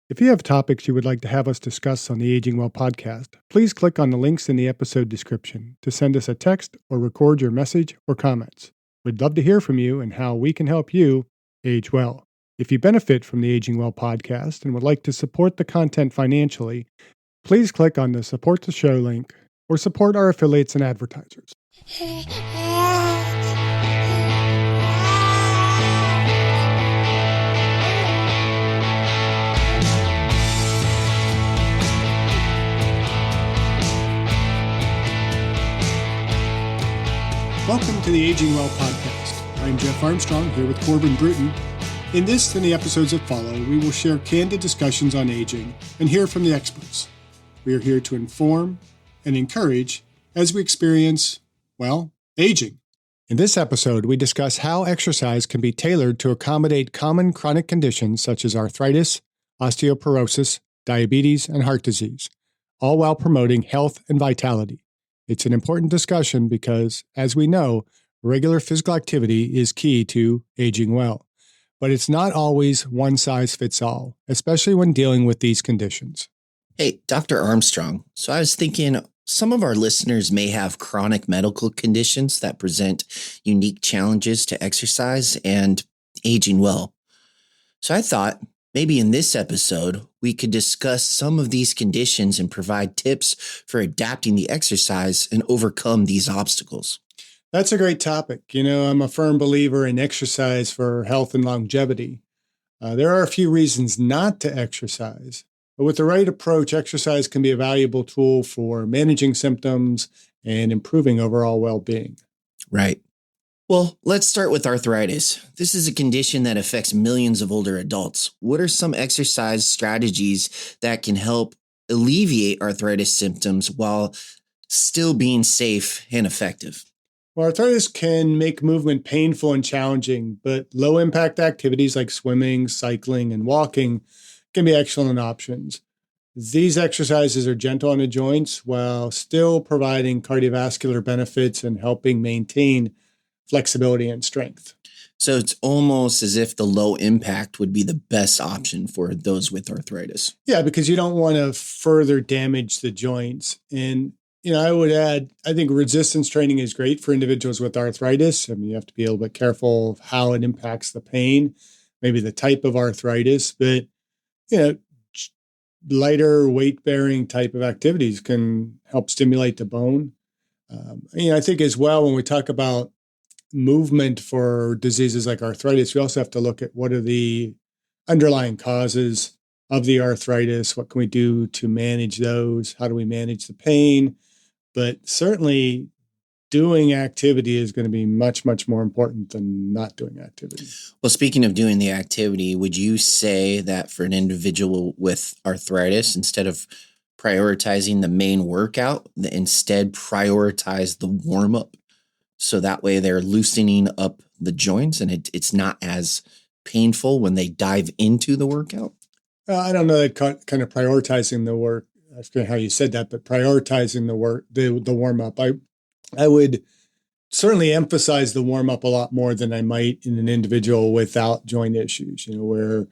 If you have topics you would like to have us discuss on the Aging Well podcast, please click on the links in the episode description to send us a text or record your message or comments. We'd love to hear from you and how we can help you age well. If you benefit from the Aging Well podcast and would like to support the content financially, please click on the Support the Show link or support our affiliates and advertisers. Welcome to the Aging Well podcast. I'm Jeff Armstrong here with Corbin Bruton. In this and the episodes that follow, we will share candid discussions on aging and hear from the experts. We are here to inform and encourage as we experience, aging. In this episode, we discuss how exercise can be tailored to accommodate common chronic conditions such as arthritis, osteoporosis, diabetes, and heart disease, all while promoting health and vitality. It's an important discussion because, as we know, regular physical activity is key to aging well. But it's not always one size fits all, especially when dealing with these conditions. Hey, Dr. Armstrong. So I was thinking some of our listeners may have chronic medical conditions that present unique challenges to exercise and aging well. So I thought maybe in this episode, we could discuss some of these conditions and provide tips for adapting the exercise and overcome these obstacles. That's a great topic. I'm a firm believer in exercise for health and longevity. There are a few reasons not to exercise, but with the right approach, exercise can be a valuable tool for managing symptoms and improving overall well-being. Right. Well, let's start with arthritis. This is a condition that affects millions of older adults. What are some exercise strategies that can help alleviate arthritis symptoms while still being safe and effective? Well, arthritis can make movement painful and challenging, but low-impact activities like swimming, cycling, and walking can be excellent options. These exercises are gentle on the joints while still providing cardiovascular benefits and helping maintain flexibility and strength. So it's almost as if the low impact would be the best option for those with arthritis. Yeah, because you don't want to further damage the joints. And, I would add, I think resistance training is great for individuals with arthritis. I mean, you have to be a little bit careful of how it impacts the pain, maybe the type of arthritis, but, lighter weight-bearing type of activities can help stimulate the bone. I think as well, when we talk about movement for diseases like arthritis, we also have to look at what are the underlying causes of the arthritis. What can we do to manage those? How do we manage the pain? But certainly doing activity is going to be much, much more important than not doing activity. Well, speaking of doing the activity, would you say that for an individual with arthritis, instead of prioritizing the main workout, instead prioritize the warm-up? So that way they're loosening up the joints and it's not as painful when they dive into the workout? I don't know that kind of prioritizing the work. I forget how you said that, but prioritizing the work, the warm-up. I would certainly emphasize the warm-up a lot more than I might in an individual without joint issues, where,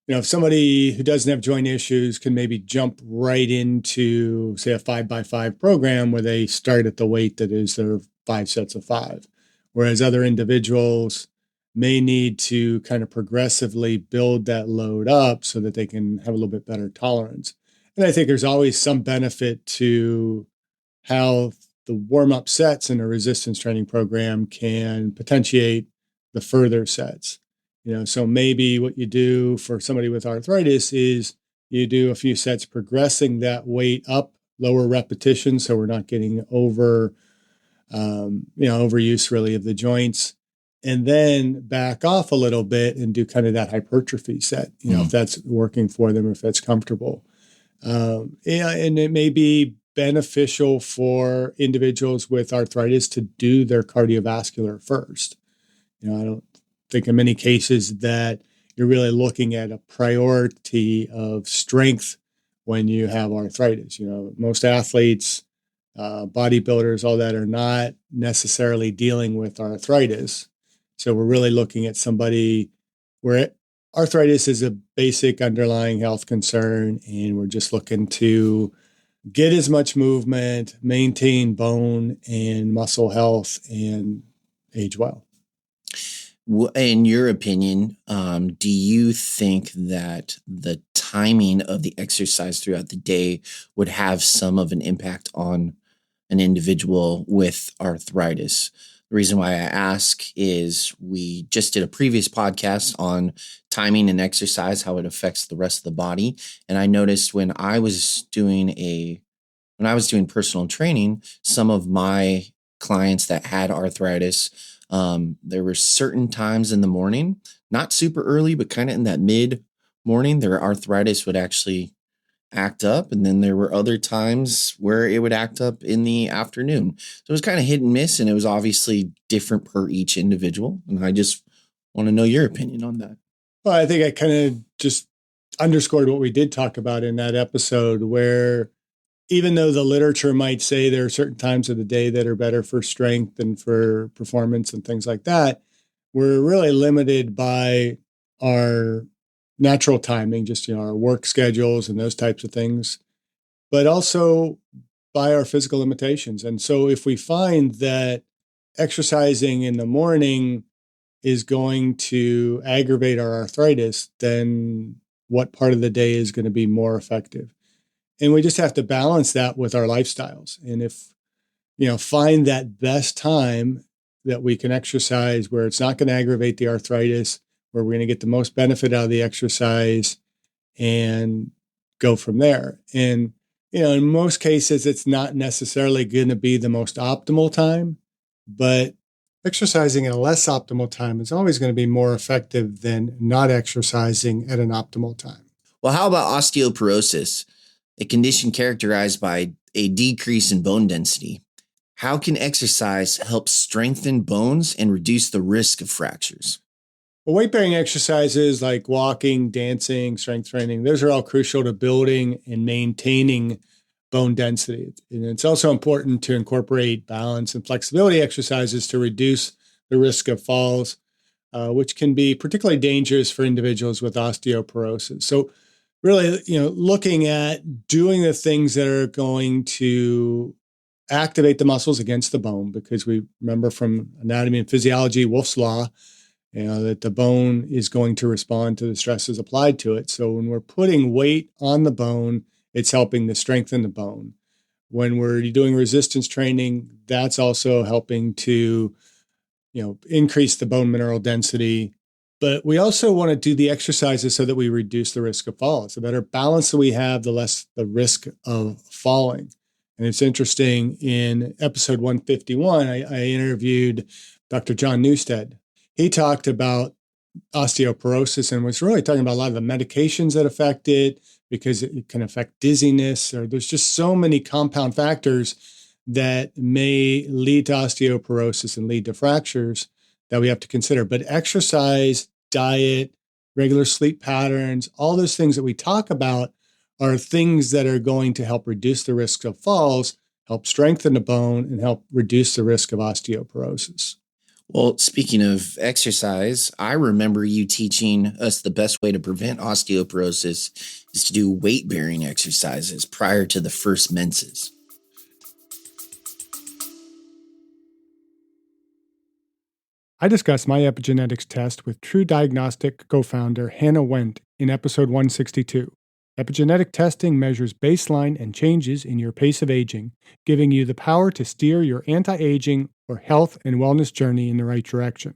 if somebody who doesn't have joint issues can maybe jump right into, say, a 5x5 program where they start at the weight that is their 5 sets of 5, whereas other individuals may need to kind of progressively build that load up so that they can have a little bit better tolerance. And I think there's always some benefit to how the warm-up sets in a resistance training program can potentiate the further sets. So maybe what you do for somebody with arthritis is you do a few sets progressing that weight up, lower repetitions, so we're not getting overuse really of the joints, and then back off a little bit and do kind of that hypertrophy set, if that's working for them, if that's comfortable. And it may be beneficial for individuals with arthritis to do their cardiovascular first. I don't think in many cases that you're really looking at a priority of strength when you have arthritis. Most athletes, bodybuilders, all that are not necessarily dealing with arthritis. So we're really looking at somebody where arthritis is a basic underlying health concern, and we're just looking to get as much movement, maintain bone and muscle health, and age well. In your opinion, do you think that the timing of the exercise throughout the day would have some of an impact on an individual with arthritis? The reason why I ask is we just did a previous podcast on timing and exercise, how it affects the rest of the body. And I noticed when I was doing personal training, some of my clients that had arthritis, there were certain times in the morning, not super early, but kind of in that mid morning, their arthritis would actually act up. And then there were other times where it would act up in the afternoon. So it was kind of hit and miss, and it was obviously different per each individual. And I just want to know your opinion on that. Well, I think I kind of just underscored what we did talk about in that episode, where even though the literature might say there are certain times of the day that are better for strength and for performance and things like that, we're really limited by our natural timing, just, our work schedules and those types of things, but also by our physical limitations. And so if we find that exercising in the morning is going to aggravate our arthritis, then what part of the day is going to be more effective? And we just have to balance that with our lifestyles. And if, find that best time that we can exercise where it's not going to aggravate the arthritis, where we're going to get the most benefit out of the exercise, and go from there. And, in most cases, it's not necessarily going to be the most optimal time, but exercising at a less optimal time is always going to be more effective than not exercising at an optimal time. Well, how about osteoporosis, a condition characterized by a decrease in bone density? How can exercise help strengthen bones and reduce the risk of fractures? Well, weight-bearing exercises like walking, dancing, strength training, those are all crucial to building and maintaining bone density. And it's also important to incorporate balance and flexibility exercises to reduce the risk of falls, which can be particularly dangerous for individuals with osteoporosis. So really, looking at doing the things that are going to activate the muscles against the bone, because we remember from anatomy and physiology, Wolff's Law, that the bone is going to respond to the stresses applied to it. So when we're putting weight on the bone, it's helping to strengthen the bone. When we're doing resistance training, that's also helping to, increase the bone mineral density. But we also want to do the exercises so that we reduce the risk of falls. The better balance that we have, the less the risk of falling. And it's interesting, in episode 151, I interviewed Dr. John Newstead. He talked about osteoporosis and was really talking about a lot of the medications that affect it, because it can affect dizziness, or there's just so many compound factors that may lead to osteoporosis and lead to fractures that we have to consider. But exercise, diet, regular sleep patterns, all those things that we talk about are things that are going to help reduce the risk of falls, help strengthen the bone, and help reduce the risk of osteoporosis. Well, speaking of exercise, I remember you teaching us the best way to prevent osteoporosis is to do weight-bearing exercises prior to the first menses. I discussed my epigenetics test with True Diagnostic co-founder Hannah Wendt in episode 162. Epigenetic testing measures baseline and changes in your pace of aging, giving you the power to steer your anti-aging or health and wellness journey in the right direction.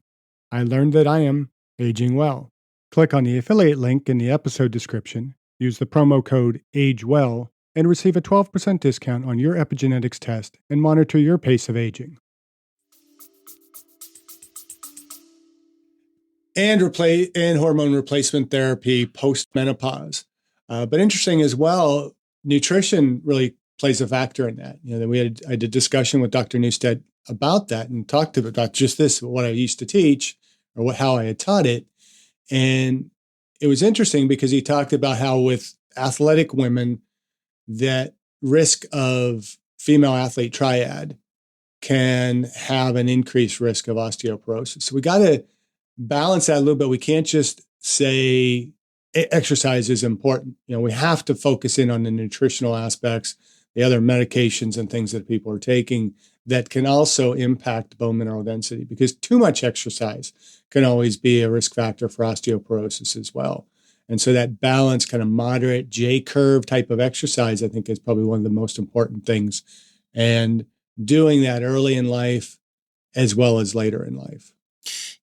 I learned that I am aging well. Click on the affiliate link in the episode description, use the promo code AGEWELL, and receive a 12% discount on your epigenetics test and monitor your pace of aging. And hormone replacement therapy post-menopause. But interesting as well, nutrition really plays a factor in that. I had a discussion with Dr. Newstead about that and talked about just this, what I used to teach, or how I had taught it. And it was interesting because he talked about how with athletic women, that risk of female athlete triad can have an increased risk of osteoporosis. So we got to balance that a little bit. We can't just say exercise is important. We have to focus in on the nutritional aspects, the other medications and things that people are taking that can also impact bone mineral density, because too much exercise can always be a risk factor for osteoporosis as well. And so that balance, kind of moderate J curve type of exercise, I think is probably one of the most important things. And doing that early in life as well as later in life.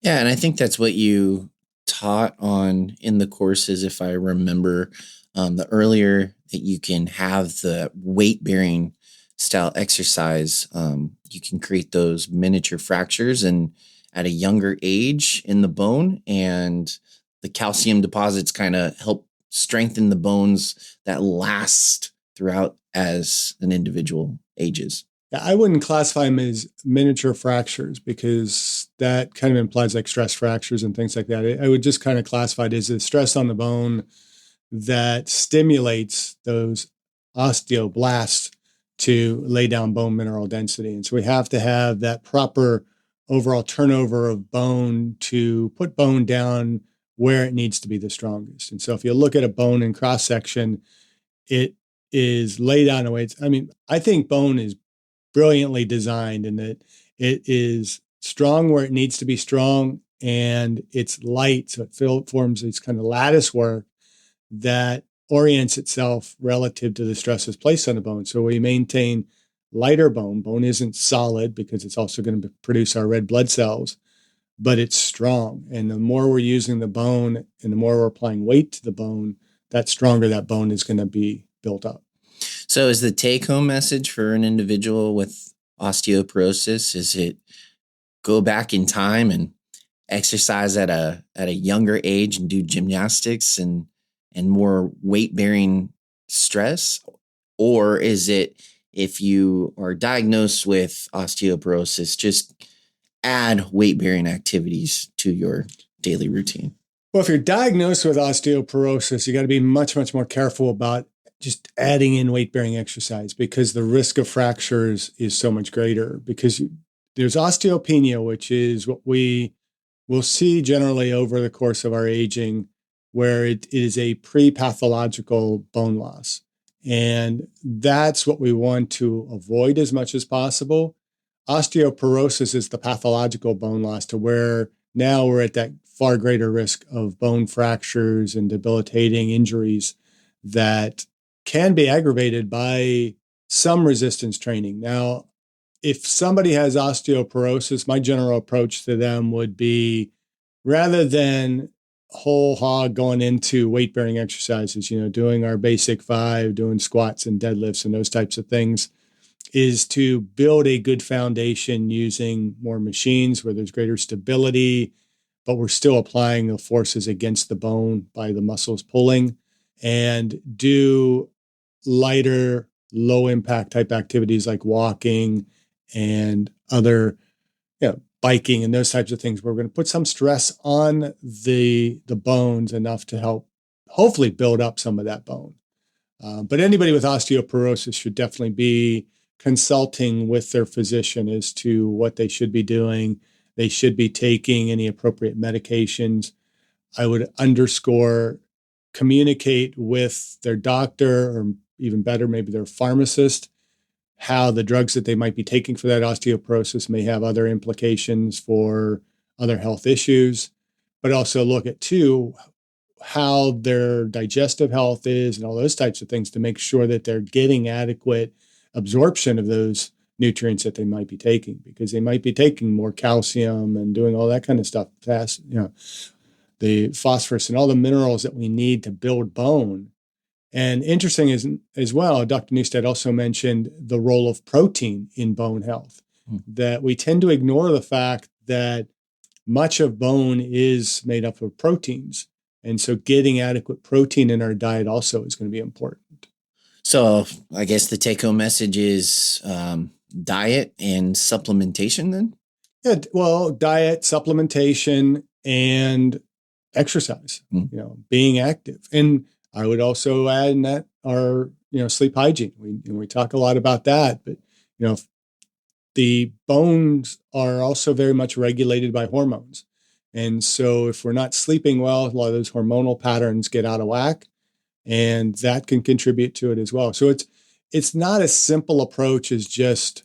Yeah, and I think that's what you taught on in the courses, if I remember. The earlier that you can have the weight-bearing style exercise, you can create those miniature fractures and at a younger age in the bone, and the calcium deposits kind of help strengthen the bones that last throughout as an individual ages. I wouldn't classify them as miniature fractures, because that kind of implies like stress fractures and things like that. I would just kind of classify it as a stress on the bone that stimulates those osteoblasts to lay down bone mineral density. And so we have to have that proper overall turnover of bone to put bone down where it needs to be the strongest. And so if you look at a bone in cross section, it is laid down in ways. I mean, I think bone is brilliantly designed in that it is strong where it needs to be strong, and it's light, so it forms these kind of lattice work that orients itself relative to the stresses placed on the bone. So we maintain lighter bone. Bone isn't solid because it's also going to produce our red blood cells, but it's strong. And the more we're using the bone and the more we're applying weight to the bone, that stronger that bone is going to be built up. So is the take-home message for an individual with osteoporosis, is it go back in time and exercise at a younger age and do gymnastics and more weight-bearing stress? Or is it, if you are diagnosed with osteoporosis, just add weight-bearing activities to your daily routine? Well, if you're diagnosed with osteoporosis, you got to be much, much more careful about just adding in weight-bearing exercise, because the risk of fractures is so much greater. Because there's osteopenia, which is what we will see generally over the course of our aging, where it is a pre-pathological bone loss. And that's what we want to avoid as much as possible. Osteoporosis is the pathological bone loss, to where now we're at that far greater risk of bone fractures and debilitating injuries that can be aggravated by some resistance training. Now, if somebody has osteoporosis, my general approach to them would be, rather than whole hog going into weight-bearing exercises, doing our basic 5, doing squats and deadlifts and those types of things, is to build a good foundation using more machines where there's greater stability, but we're still applying the forces against the bone by the muscles pulling, and do lighter, low impact type activities like walking and other, biking and those types of things, where we're going to put some stress on the bones enough to help hopefully build up some of that bone. But anybody with osteoporosis should definitely be consulting with their physician as to what they should be doing. They should be taking any appropriate medications. I would underscore, communicate with their doctor, or even better, maybe their pharmacist, how the drugs that they might be taking for that osteoporosis may have other implications for other health issues, but also look at, too, how their digestive health is and all those types of things, to make sure that they're getting adequate absorption of those nutrients that they might be taking, because they might be taking more calcium and doing all that kind of stuff fast, the phosphorus and all the minerals that we need to build bone. And interesting as well, Dr. Neustadt also mentioned the role of protein in bone health, that we tend to ignore the fact that much of bone is made up of proteins. And so getting adequate protein in our diet also is going to be important. So I guess the take-home message is diet and supplementation then? Yeah, well, diet, supplementation, and exercise, being active. And I would also add in that our, sleep hygiene. We talk a lot about that, but, the bones are also very much regulated by hormones. And so if we're not sleeping well, a lot of those hormonal patterns get out of whack, and that can contribute to it as well. So it's not a simple approach as just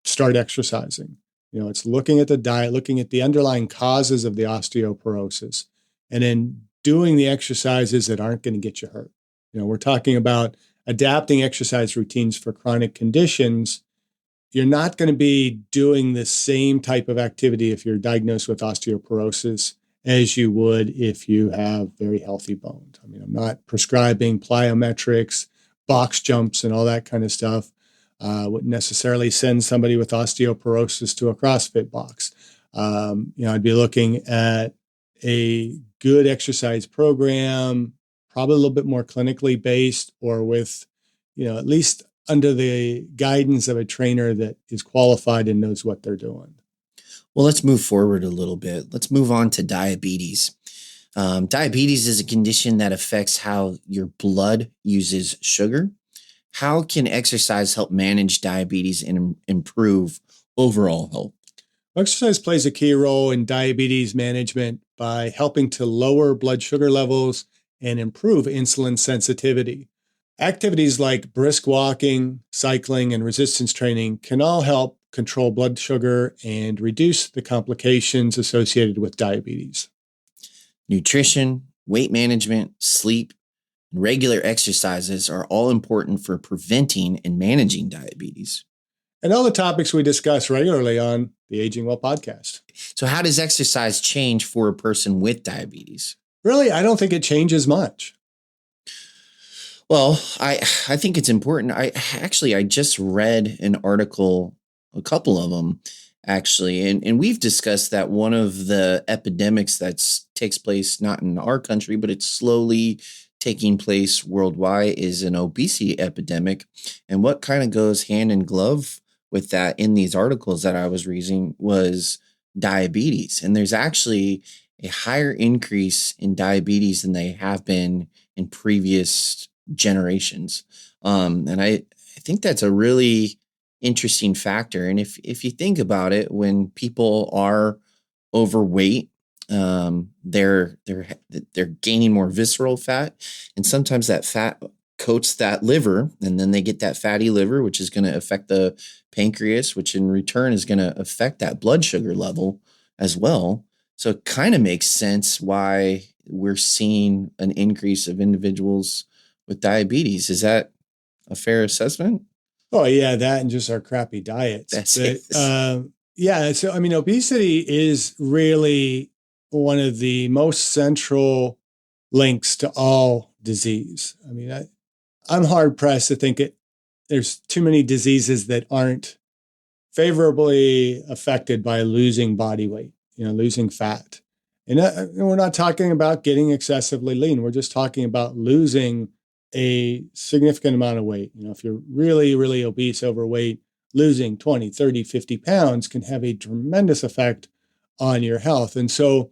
start exercising. It's looking at the diet, looking at the underlying causes of the osteoporosis, and then doing the exercises that aren't going to get you hurt. We're talking about adapting exercise routines for chronic conditions. You're not going to be doing the same type of activity if you're diagnosed with osteoporosis as you would if you have very healthy bones. I mean, I'm not prescribing plyometrics, box jumps, and all that kind of stuff. Wouldn't necessarily send somebody with osteoporosis to a CrossFit box. I'd be looking at a good exercise program, probably a little bit more clinically based, or with, at least under the guidance of a trainer that is qualified and knows what they're doing. Well, let's move forward a little bit. Let's move on to diabetes. Diabetes is a condition that affects how your blood uses sugar. How can exercise help manage diabetes and improve overall health? Exercise plays a key role in diabetes management by helping to lower blood sugar levels and improve insulin sensitivity. Activities like brisk walking, cycling, and resistance training can all help control blood sugar and reduce the complications associated with diabetes. Nutrition, weight management, sleep, and regular exercises are all important for preventing and managing diabetes. And all the topics we discuss regularly on the Aging Well podcast. So how does exercise change for a person with diabetes? Really, I don't think it changes much. Well, I think it's important. I just read an article, a couple of them actually, and we've discussed that one of the epidemics that takes place not in our country, but it's slowly taking place worldwide is an obesity epidemic. And what kind of goes hand in glove with that in these articles that I was reading was diabetes. And there's actually a higher increase in diabetes than they have been in previous generations. And I think that's a really interesting factor. And if you think about it, when people are overweight, they're gaining more visceral fat, and sometimes that fat coats that liver, and then they get that fatty liver, which is going to affect the pancreas, which in return is going to affect that blood sugar level as well. So it kind of makes sense why we're seeing an increase of individuals with diabetes. Is that a fair assessment? Oh yeah, that and just our crappy diets. Yeah, so I mean, obesity is really one of the most central links to all disease. I mean, I'm hard pressed to think there's too many diseases that aren't favorably affected by losing body weight, losing fat. And we're not talking about getting excessively lean. We're just talking about losing a significant amount of weight. If you're really, really obese, overweight, losing 20, 30, 50 pounds can have a tremendous effect on your health. And so,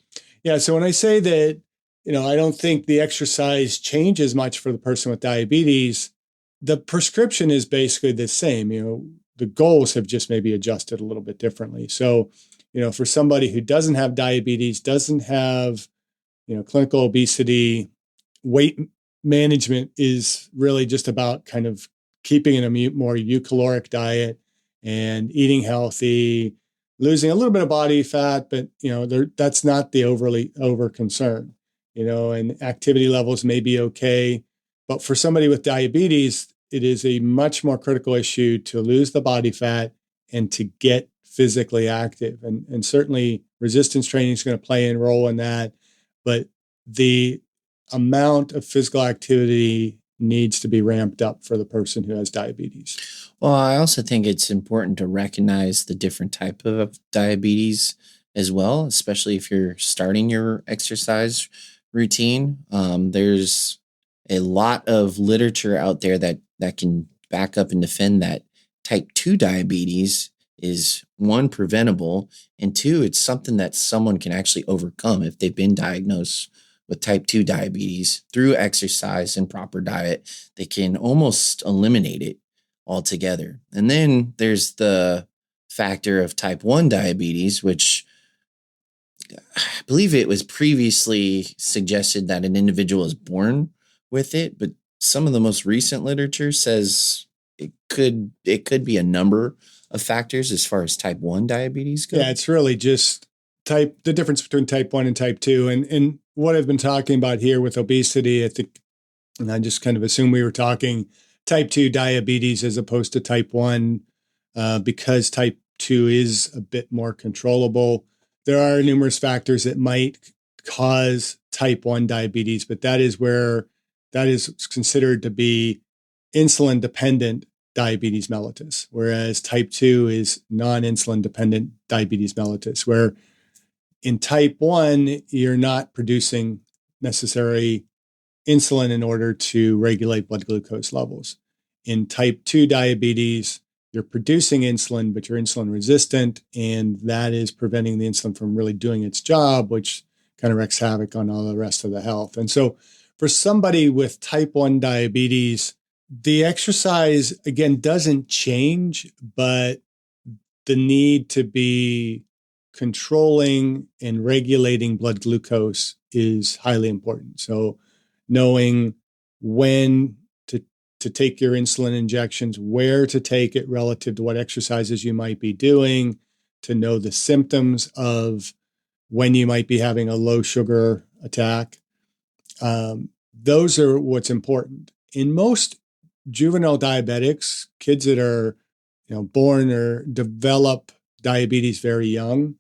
so when I say that, I don't think the exercise changes much for the person with diabetes, the prescription is basically the same. The goals have just maybe adjusted a little bit differently. So, for somebody who doesn't have diabetes, doesn't have, clinical obesity, weight management is really just about kind of keeping in a more eucaloric diet and eating healthy, losing a little bit of body fat, but that's not the over concern. And activity levels may be okay, but for somebody with diabetes, it is a much more critical issue to lose the body fat and to get physically active. And certainly resistance training is going to play a role in that, but the amount of physical activity needs to be ramped up for the person who has diabetes. Well, I also think it's important to recognize the different type of diabetes as well, especially if you're starting your exercise routine. There's a lot of literature out there that can back up and defend that type 2 diabetes is, one, preventable, and two, it's something that someone can actually overcome if they've been diagnosed with type 2 diabetes through exercise and proper diet. They can almost eliminate it altogether. And then there's the factor of type 1 diabetes, which I believe it was previously suggested that an individual is born with it, but some of the most recent literature says it could be a number of factors as far as type 1 diabetes Yeah, go. it's really just the difference between type 1 and type 2. And what I've been talking about here with obesity, I think, and I just kind of assume we were talking type 2 diabetes as opposed to type 1, because type 2 is a bit more controllable. There are numerous factors that might cause type 1 diabetes, but that is considered to be insulin dependent diabetes mellitus, whereas type 2 is non-insulin dependent diabetes mellitus, where in type 1, you're not producing necessary insulin in order to regulate blood glucose levels. In type 2 diabetes, you're producing insulin, but you're insulin resistant, and that is preventing the insulin from really doing its job, which kind of wreaks havoc on all the rest of the health. And so for somebody with type 1 diabetes, the exercise, again, doesn't change, but the need to be controlling and regulating blood glucose is highly important. So knowing when to take your insulin injections, where to take it relative to what exercises you might be doing, to know the symptoms of when you might be having a low sugar attack. Those are what's important. In most juvenile diabetics, kids that are born or develop diabetes very young,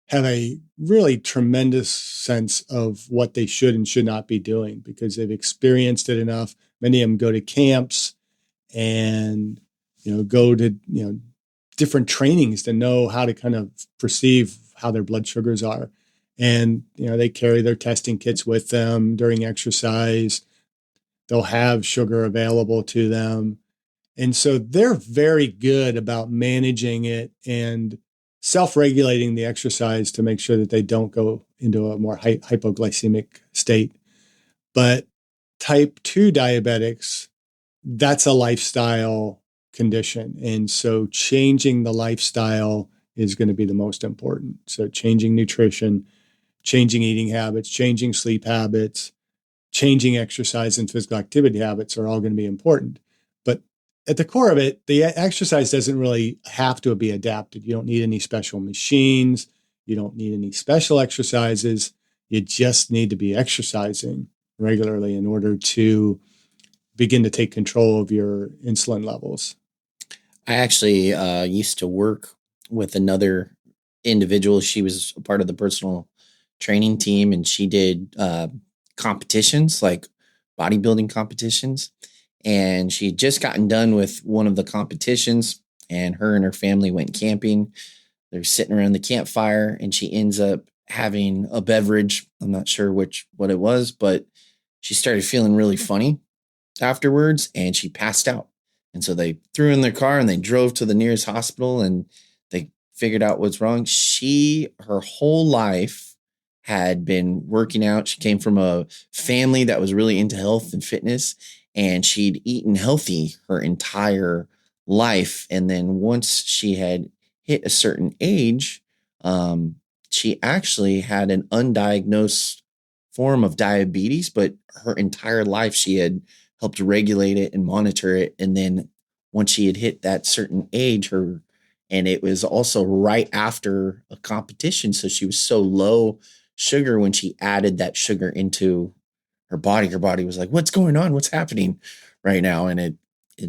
have a really tremendous sense of what they should and should not be doing because they've experienced it enough. Many of them go to camps and go to different trainings to know how to kind of perceive how their blood sugars are. And they carry their testing kits with them during exercise. They'll have sugar available to them. And so they're very good about managing it and self-regulating the exercise to make sure that they don't go into a more hypoglycemic state. But type 2 diabetics, that's a lifestyle condition. And so changing the lifestyle is going to be the most important. So changing nutrition, changing eating habits, changing sleep habits, changing exercise and physical activity habits are all going to be important. But at the core of it, the exercise doesn't really have to be adapted. You don't need any special machines. You don't need any special exercises. You just need to be exercising regularly in order to begin to take control of your insulin levels. I actually used to work with another individual. She was a part of the personal training team, and she did competitions, like bodybuilding competitions. And she had just gotten done with one of the competitions, and her family went camping. They're sitting around the campfire, and she ends up having a beverage. I'm not sure what it was, but she started feeling really funny afterwards, and she passed out. And so they threw her in their car and they drove to the nearest hospital, and they figured out what's wrong. Her whole life had been working out. She came from a family that was really into health and fitness, and she'd eaten healthy her entire life. And then once she had hit a certain age, she actually had an undiagnosed form of diabetes, but her entire life she had helped regulate it and monitor it. And then once she had hit that certain age, and it was also right after a competition. So she was so low sugar when she added that sugar into her body was like, what's going on? What's happening right now? And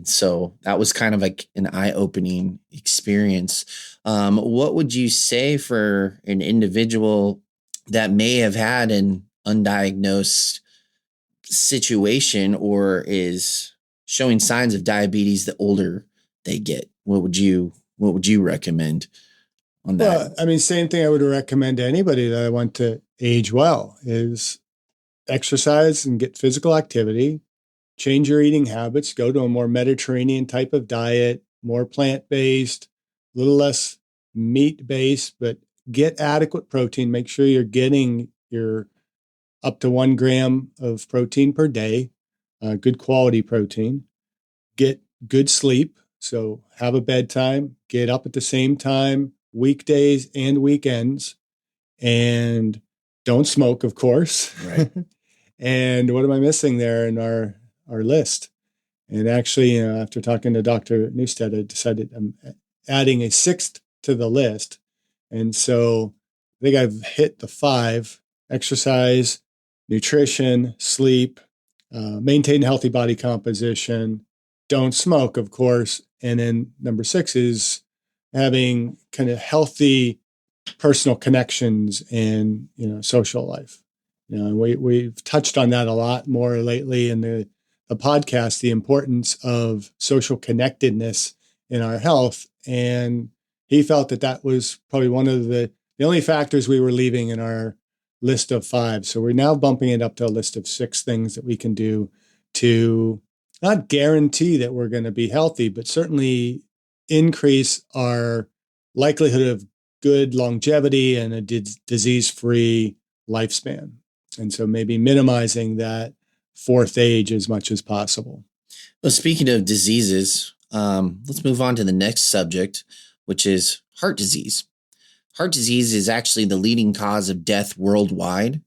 so that was kind of like an eye-opening experience. What would you say for an individual that may have had an undiagnosed situation or is showing signs of diabetes the older they get? What would you recommend on that? Well, I mean, same thing I would recommend to anybody that I want to age well is exercise and get physical activity, change your eating habits, go to a more Mediterranean type of diet, more plant-based, a little less meat-based, but get adequate protein. Make sure you're getting your up to 1 gram of protein per day, good quality protein. Get good sleep. So have a bedtime, get up at the same time, weekdays and weekends. and don't smoke, of course. Right. And what am I missing there in our list? And actually, after talking to Dr. Newstead, I decided I'm adding a sixth to the list. And so I think I've hit the 5: exercise, nutrition, sleep, maintain healthy body composition, don't smoke, of course. And then number 6 is having kind of healthy personal connections and, social life. And we've touched on that a lot more lately in the podcast, the importance of social connectedness in our health. And he felt that was probably one of the only factors we were leaving in our list of 5. So we're now bumping it up to a list of 6 things that we can do to not guarantee that we're going to be healthy, but certainly increase our likelihood of good longevity and a disease-free lifespan. And so maybe minimizing that 4th age as much as possible. Well, speaking of diseases, let's move on to the next subject, which is heart disease. Heart disease is actually the leading cause of death worldwide.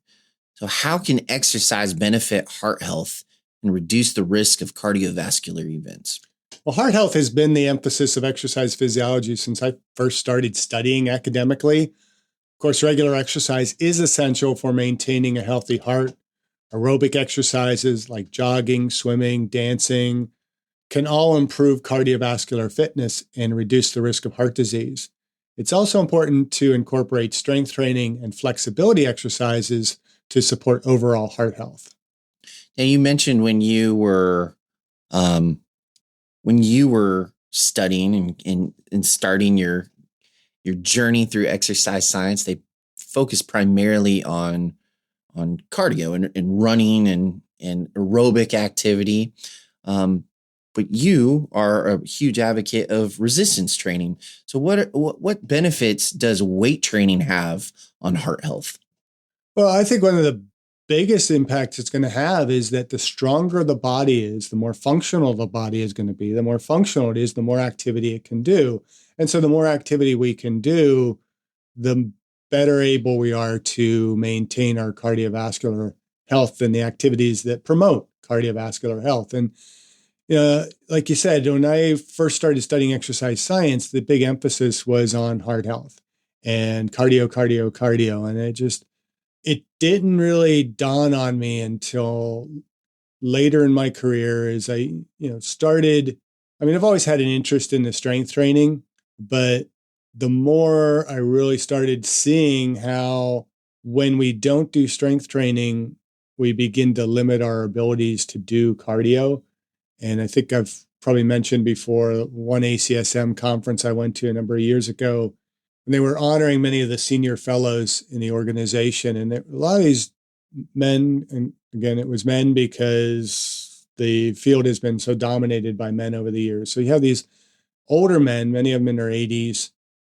So how can exercise benefit heart health and reduce the risk of cardiovascular events? Well, heart health has been the emphasis of exercise physiology since I first started studying academically. Of course, regular exercise is essential for maintaining a healthy heart. Aerobic exercises like jogging, swimming, dancing can all improve cardiovascular fitness and reduce the risk of heart disease. It's also important to incorporate strength training and flexibility exercises to support overall heart health. Now, you mentioned when you were studying and starting your journey through exercise science, they focus primarily on cardio and running and aerobic activity. But you are a huge advocate of resistance training. So what benefits does weight training have on heart health? Well, I think one of the biggest impacts it's going to have is that the stronger the body is, the more functional the body is going to be. The more functional it is, the more activity it can do. And so the more activity we can do, the better able we are to maintain our cardiovascular health and the activities that promote cardiovascular health. And like you said, when I first started studying exercise science, the big emphasis was on heart health and cardio. And it didn't really dawn on me until later in my career as I, started. I mean, I've always had an interest in the strength training, but the more I really started seeing how when we don't do strength training, we begin to limit our abilities to do cardio. And I think I've probably mentioned before one ACSM conference I went to a number of years ago, and they were honoring many of the senior fellows in the organization. And a lot of these men, and again, it was men because the field has been so dominated by men over the years. So you have these older men, many of them in their 80s.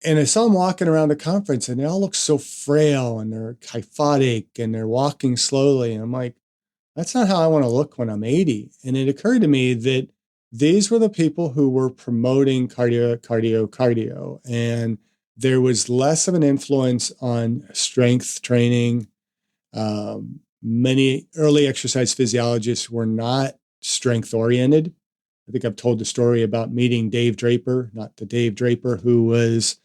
And I saw them walking around the conference and they all look so frail and they're kyphotic and they're walking slowly. And I'm like, that's not how I want to look when I'm 80. And it occurred to me that these were the people who were promoting cardio. And there was less of an influence on strength training. Many early exercise physiologists were not strength oriented. I think I've told the story about meeting Dave Draper, not the Dave Draper who was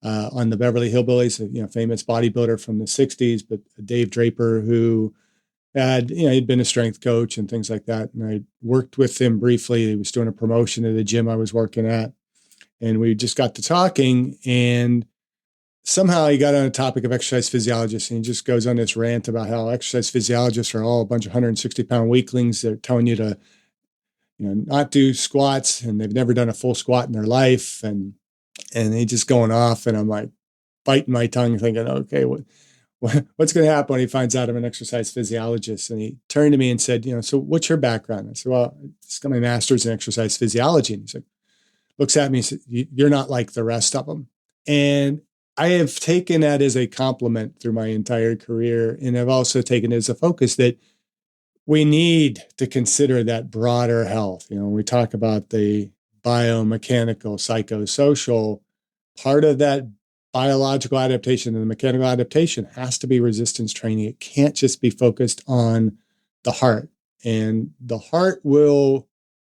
on the Beverly Hillbillies, a famous bodybuilder from the 60s, but Dave Draper who he'd been a strength coach and things like that. And I worked with him briefly. He was doing a promotion at the gym I was working at. And we just got to talking and somehow he got on a topic of exercise physiologists and he just goes on this rant about how exercise physiologists are all a bunch of 160-pound weaklings. They're telling you to, not do squats and they've never done a full squat in their life. And he just going off and I'm like biting my tongue thinking, okay, what's going to happen when he finds out I'm an exercise physiologist? And he turned to me and said, so what's your background? I said, well, I just got my master's in exercise physiology. And he's like, looks at me and said, you're not like the rest of them. And I have taken that as a compliment through my entire career. And I've also taken it as a focus that we need to consider that broader health. When we talk about the biomechanical, psychosocial, part of that biological adaptation and the mechanical adaptation has to be resistance training. It can't just be focused on the heart. And the heart will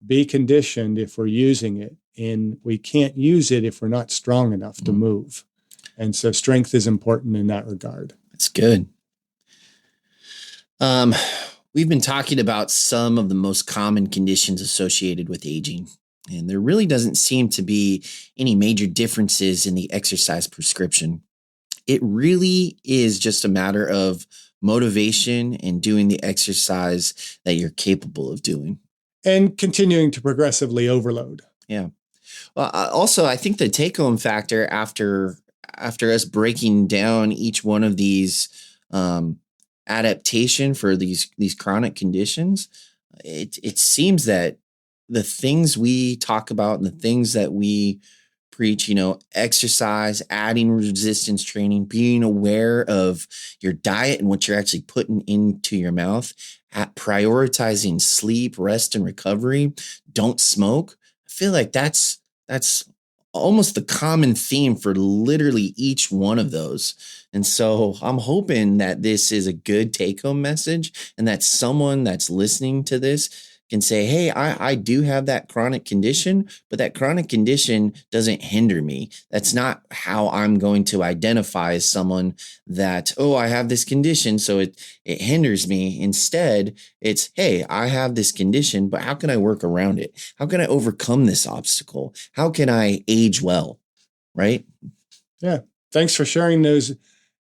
be conditioned if we're using it. And we can't use it if we're not strong enough to move. And so strength is important in that regard. That's good. We've been talking about some of the most common conditions associated with aging, and there really doesn't seem to be any major differences in the exercise prescription. It really is just a matter of motivation and doing the exercise that you're capable of doing. And continuing to progressively overload. Yeah. Well, also, I think the take-home factor after us breaking down each one of these adaptation for these chronic conditions, it seems that the things we talk about and the things that we preach, exercise, adding resistance training, being aware of your diet and what you're actually putting into your mouth, at prioritizing sleep, rest, and recovery, don't smoke. I feel like that's almost the common theme for literally each one of those. And so I'm hoping that this is a good take-home message and that someone that's listening to this can say, hey, I do have that chronic condition, but that chronic condition doesn't hinder me. That's not how I'm going to identify as someone that, oh, I have this condition, so it hinders me. Instead, it's, hey, I have this condition, but how can I work around it? How can I overcome this obstacle? How can I age well? Right? Yeah. Thanks for sharing those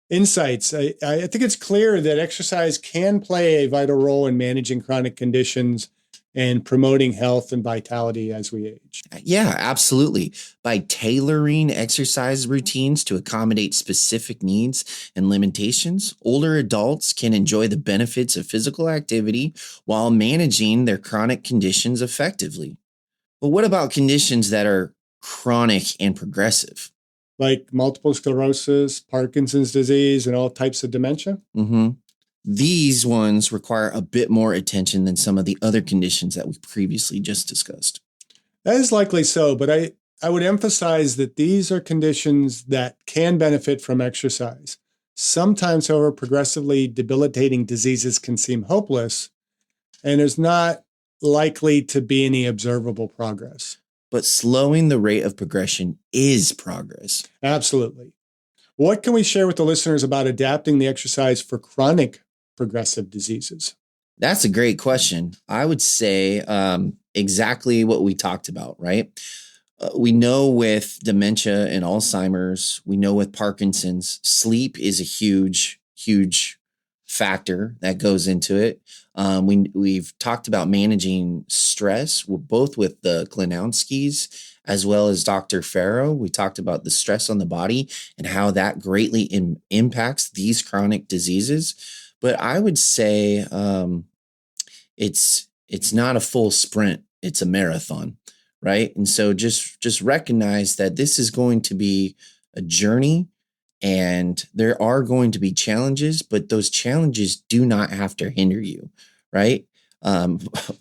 insights. I think it's clear that exercise can play a vital role in managing chronic conditions and promoting health and vitality as we age. Yeah, absolutely. By tailoring exercise routines to accommodate specific needs and limitations, older adults can enjoy the benefits of physical activity while managing their chronic conditions effectively. But what about conditions that are chronic and progressive? Like multiple sclerosis, Parkinson's disease, and all types of dementia? Mm-hmm. These ones require a bit more attention than some of the other conditions that we previously just discussed. That is likely so, but I would emphasize that these are conditions that can benefit from exercise. Sometimes, however, progressively debilitating diseases can seem hopeless, and there's not likely to be any observable progress. But slowing the rate of progression is progress. Absolutely. What can we share with the listeners about adapting the exercise for chronic progressive diseases? That's a great question. I would say exactly what we talked about, right? We know with dementia and Alzheimer's, we know with Parkinson's, sleep is a huge, huge factor that goes into it. We've talked about managing stress, both with the Klinowskis as well as Dr. Farrow. We talked about the stress on the body and how that greatly impacts these chronic diseases. But I would say it's not a full sprint; it's a marathon, right? And so just recognize that this is going to be a journey, and there are going to be challenges, but those challenges do not have to hinder you, right?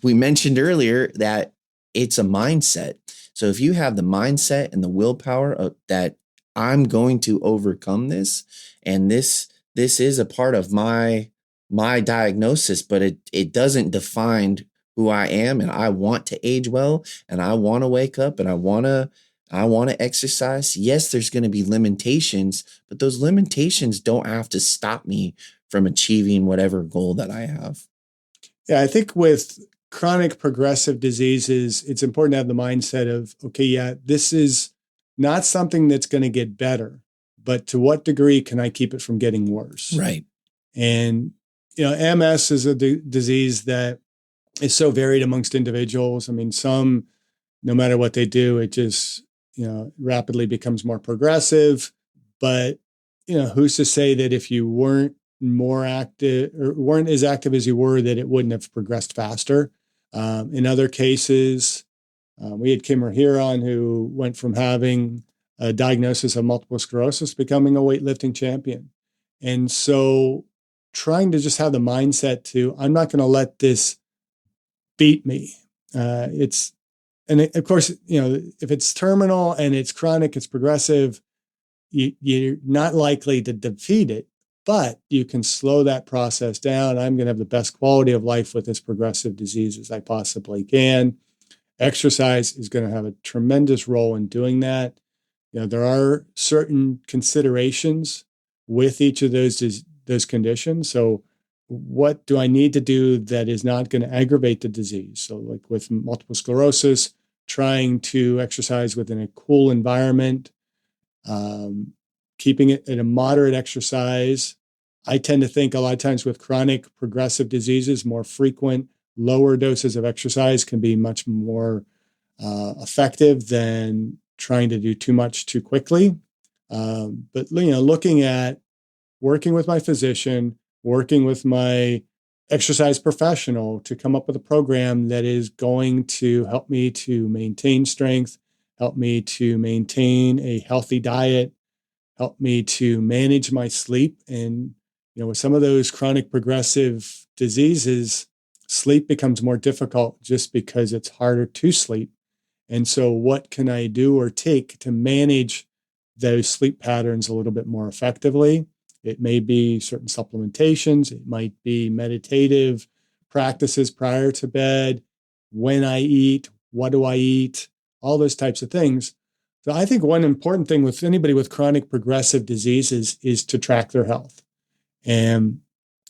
We mentioned earlier that it's a mindset. So if you have the mindset and the willpower that I'm going to overcome this, and this is a part of my diagnosis, but it doesn't define who I am, and I want to age well, and I want to wake up, and I want to exercise. Yes, there's going to be limitations, but those limitations don't have to stop me from achieving whatever goal that I have. Yeah, I think with chronic progressive diseases, it's important to have the mindset of, okay, yeah, this is not something that's going to get better, but to what degree can I keep it from getting worse? Right. And, MS is a disease that is so varied amongst individuals. I mean, some, no matter what they do, it just, rapidly becomes more progressive. But, who's to say that if you weren't more active or weren't as active as you were, that it wouldn't have progressed faster? In other cases, we had Kimmer here on who went from having a diagnosis of multiple sclerosis, becoming a weightlifting champion. And so trying to just have the mindset to, I'm not going to let this beat me. And of course, if it's terminal and it's chronic, it's progressive, you're not likely to defeat it, but you can slow that process down. I'm going to have the best quality of life with this progressive disease as I possibly can. Exercise is going to have a tremendous role in doing that. There are certain considerations with each of those conditions. So what do I need to do that is not going to aggravate the disease? So like with multiple sclerosis, trying to exercise within a cool environment, keeping it at a moderate exercise. I tend to think a lot of times with chronic progressive diseases, more frequent, lower doses of exercise can be much more effective than trying to do too much too quickly. But looking at working with my physician, working with my exercise professional to come up with a program that is going to help me to maintain strength, help me to maintain a healthy diet, help me to manage my sleep. And, with some of those chronic progressive diseases, sleep becomes more difficult just because it's harder to sleep. And so what can I do or take to manage those sleep patterns a little bit more effectively? It may be certain supplementations. It might be meditative practices prior to bed, when I eat, what do I eat, all those types of things. So I think one important thing with anybody with chronic progressive diseases is to track their health. And,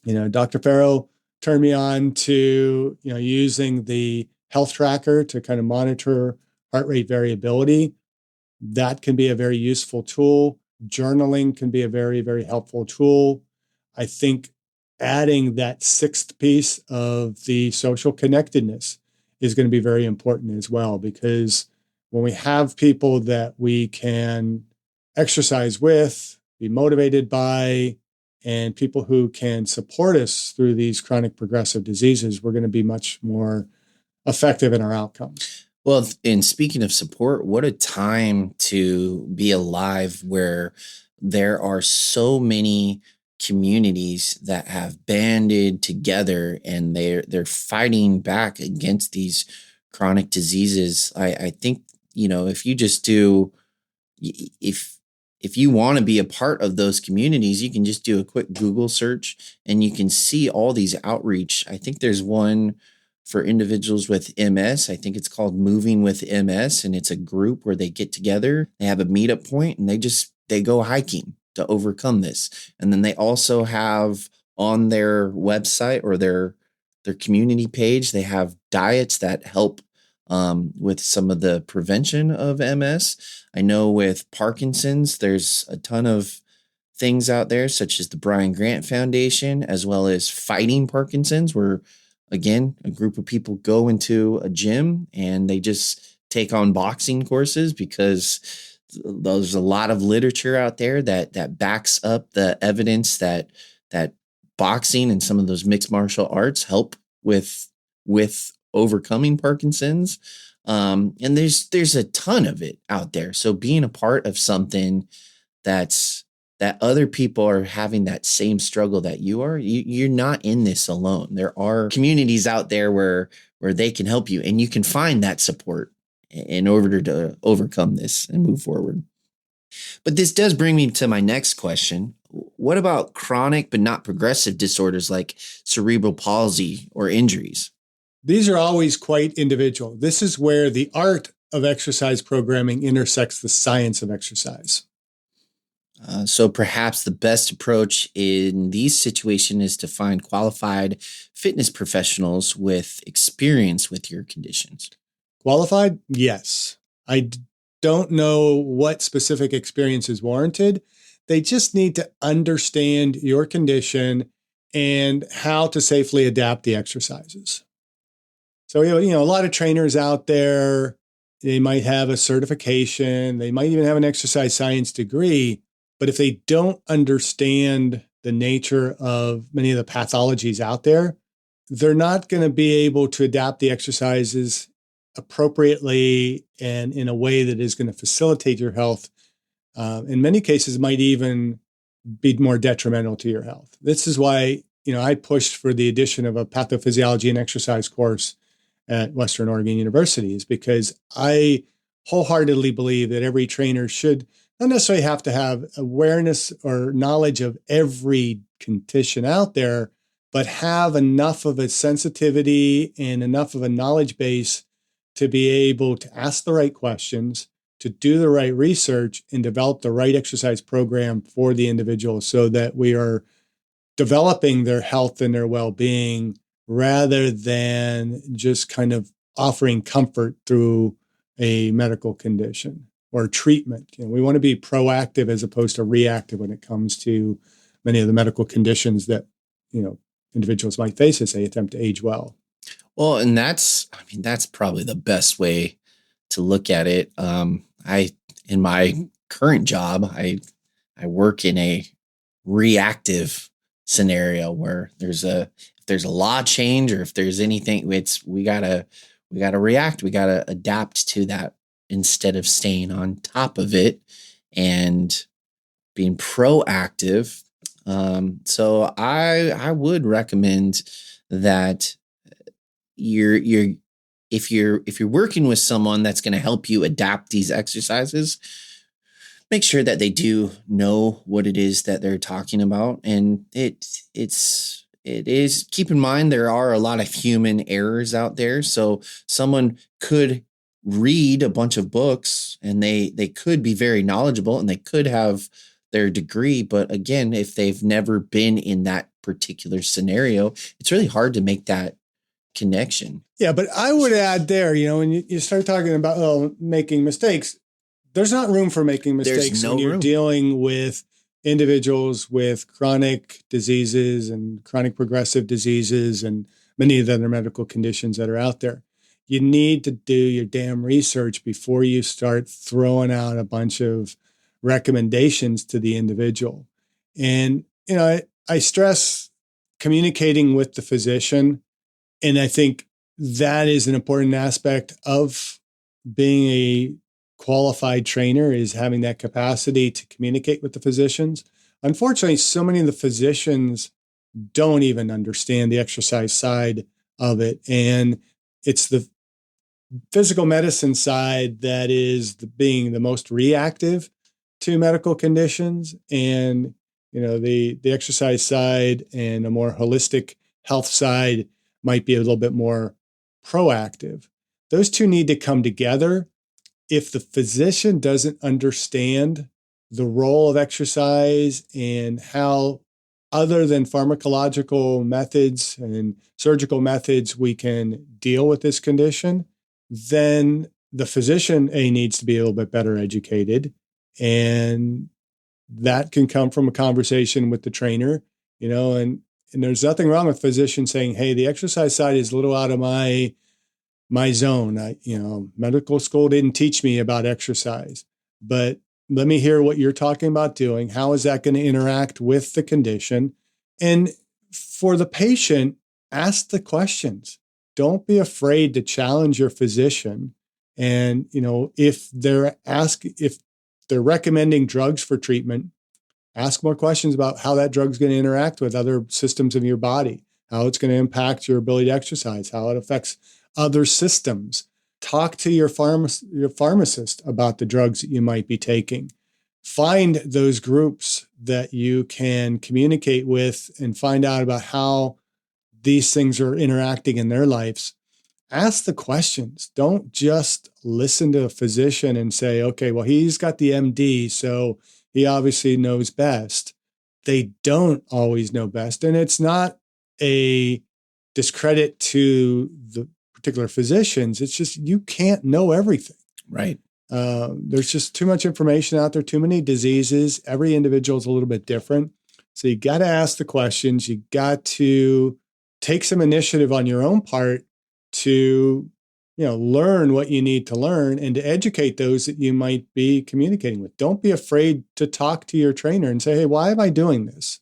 Dr. Farrow turned me on to, using the health tracker to kind of monitor heart rate variability. That can be a very useful tool. Journaling can be a very, very helpful tool. I think adding that sixth piece of the social connectedness is going to be very important as well, because when we have people that we can exercise with, be motivated by, and people who can support us through these chronic progressive diseases, we're going to be much more effective in our outcomes. Well, and speaking of support, what a time to be alive where there are so many communities that have banded together and they're fighting back against these chronic diseases. I think, if you just do, if you want to be a part of those communities, you can just do a quick Google search and you can see all these outreach. I think there's one for individuals with MS. I think it's called Moving with MS, and it's a group where they get together, they have a meetup point, and they go hiking to overcome this. And then they also have on their website or their community page, they have diets that help with some of the prevention of MS. I know with Parkinson's, there's a ton of things out there, such as the Brian Grant Foundation, as well as Fighting Parkinson's, where, again, a group of people go into a gym and they just take on boxing courses, because there's a lot of literature out there that backs up the evidence that boxing and some of those mixed martial arts help with overcoming Parkinson's. And there's a ton of it out there. So being a part of something that other people are having that same struggle that you are, you're not in this alone. There are communities out there where they can help you, and you can find that support in order to overcome this and move forward. But this does bring me to my next question. What about chronic but not progressive disorders like cerebral palsy or injuries? These are always quite individual. This is where the art of exercise programming intersects the science of exercise. So perhaps the best approach in these situations is to find qualified fitness professionals with experience with your conditions. Qualified? Yes. I don't know what specific experience is warranted. They just need to understand your condition and how to safely adapt the exercises. So, a lot of trainers out there, they might have a certification, they might even have an exercise science degree, but if they don't understand the nature of many of the pathologies out there, they're not going to be able to adapt the exercises appropriately and in a way that is going to facilitate your health. In many cases, might even be more detrimental to your health. This is why, I pushed for the addition of a pathophysiology and exercise course at Western Oregon University, is because I wholeheartedly believe that every trainer should not necessarily have to have awareness or knowledge of every condition out there, but have enough of a sensitivity and enough of a knowledge base to be able to ask the right questions, to do the right research, and develop the right exercise program for the individual so that we are developing their health and their well-being rather than just kind of offering comfort through a medical condition or treatment. We want to be proactive as opposed to reactive when it comes to many of the medical conditions that, individuals might face as they attempt to age well. Well, and that's probably the best way to look at it. In my current job, I work in a reactive scenario where if there's a law change or if there's anything, we gotta react. We gotta adapt to that instead of staying on top of it and being proactive. So I would recommend that if you're working with someone that's going to help you adapt these exercises, make sure that they do know what it is that they're talking about. And it is, keep in mind, there are a lot of human errors out there. So someone could read a bunch of books and they could be very knowledgeable and they could have their degree. But again, if they've never been in that particular scenario, it's really hard to make that connection. Yeah, but I would add there, when you start talking about making mistakes, there's not room for making mistakes when you're dealing with individuals with chronic diseases and chronic progressive diseases and many of the other medical conditions that are out there. You need to do your damn research before you start throwing out a bunch of recommendations to the individual. And, I stress communicating with the physician. And I think that is an important aspect of being a qualified trainer, is having that capacity to communicate with the physicians. Unfortunately, so many of the physicians don't even understand the exercise side of it. And it's the physical medicine side that is being the most reactive to medical conditions. And, the exercise side and a more holistic health side might be a little bit more proactive. Those two need to come together. If the physician doesn't understand the role of exercise and how, other than pharmacological methods and surgical methods, we can deal with this condition, then the physician needs to be a little bit better educated. And that can come from a conversation with the trainer, and there's nothing wrong with physicians saying, hey, the exercise side is a little out of my zone. Medical school didn't teach me about exercise, but let me hear what you're talking about doing. How is that going to interact with the condition? And for the patient, ask the questions. Don't be afraid to challenge your physician. And, if they're recommending drugs for treatment, ask more questions about how that drug's going to interact with other systems of your body, how it's going to impact your ability to exercise, how it affects other systems. Talk to your pharmacist about the drugs that you might be taking. Find those groups that you can communicate with and find out about how these things are interacting in their lives. Ask the questions. Don't just listen to a physician and say, okay, well, he's got the MD, so he obviously knows best. They don't always know best. And it's not a discredit to the particular physicians. It's just, you can't know everything. Right. There's just too much information out there, too many diseases. Every individual is a little bit different. So you got to ask the questions. You got to take some initiative on your own part to, learn what you need to learn and to educate those that you might be communicating with. Don't be afraid to talk to your trainer and say, hey, why am I doing this?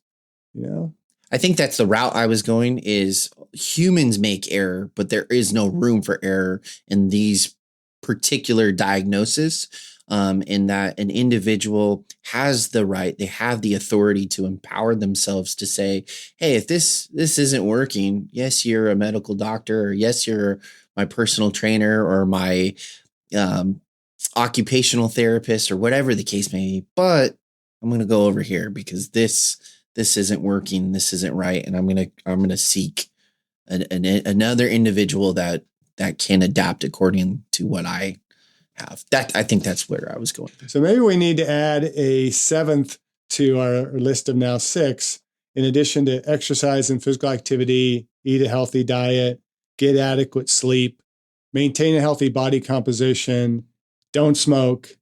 I think that's the route I was going. Is humans make error, but there is no room for error in these particular diagnoses. In that an individual has the right, they have the authority to empower themselves to say, hey, if this isn't working, yes, you're a medical doctor, or yes, you're my personal trainer or my occupational therapist or whatever the case may be, but I'm going to go over here because this isn't working. This isn't right. And I'm going to seek another individual that can adapt according to what I have. I think that's where I was going. So maybe we need to add a seventh to our list of now 6. In addition to exercise and physical activity, eat a healthy diet, get adequate sleep, maintain a healthy body composition, don't smoke,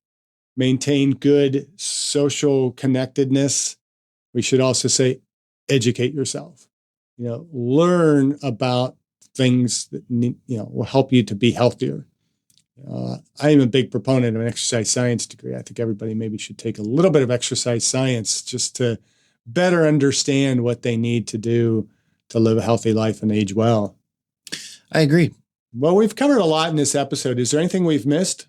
maintain good social connectedness. We should also say, educate yourself. Learn about things that will help you to be healthier. I am a big proponent of an exercise science degree. I think everybody maybe should take a little bit of exercise science just to better understand what they need to do to live a healthy life and age well. I agree. Well, we've covered a lot in this episode. Is there anything we've missed?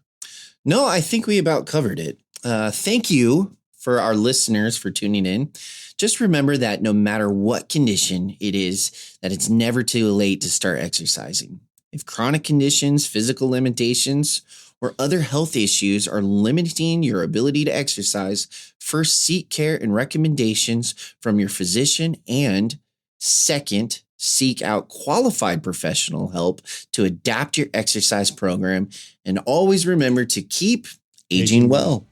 No, I think we about covered it. Thank you for our listeners for tuning in. Just remember that no matter what condition it is, that it's never too late to start exercising. If chronic conditions, physical limitations, or other health issues are limiting your ability to exercise, first seek care and recommendations from your physician, and second, seek out qualified professional help to adapt your exercise program, and always remember to keep aging well.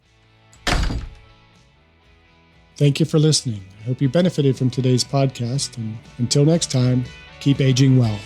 Thank you for listening. I hope you benefited from today's podcast, and until next time, keep aging well.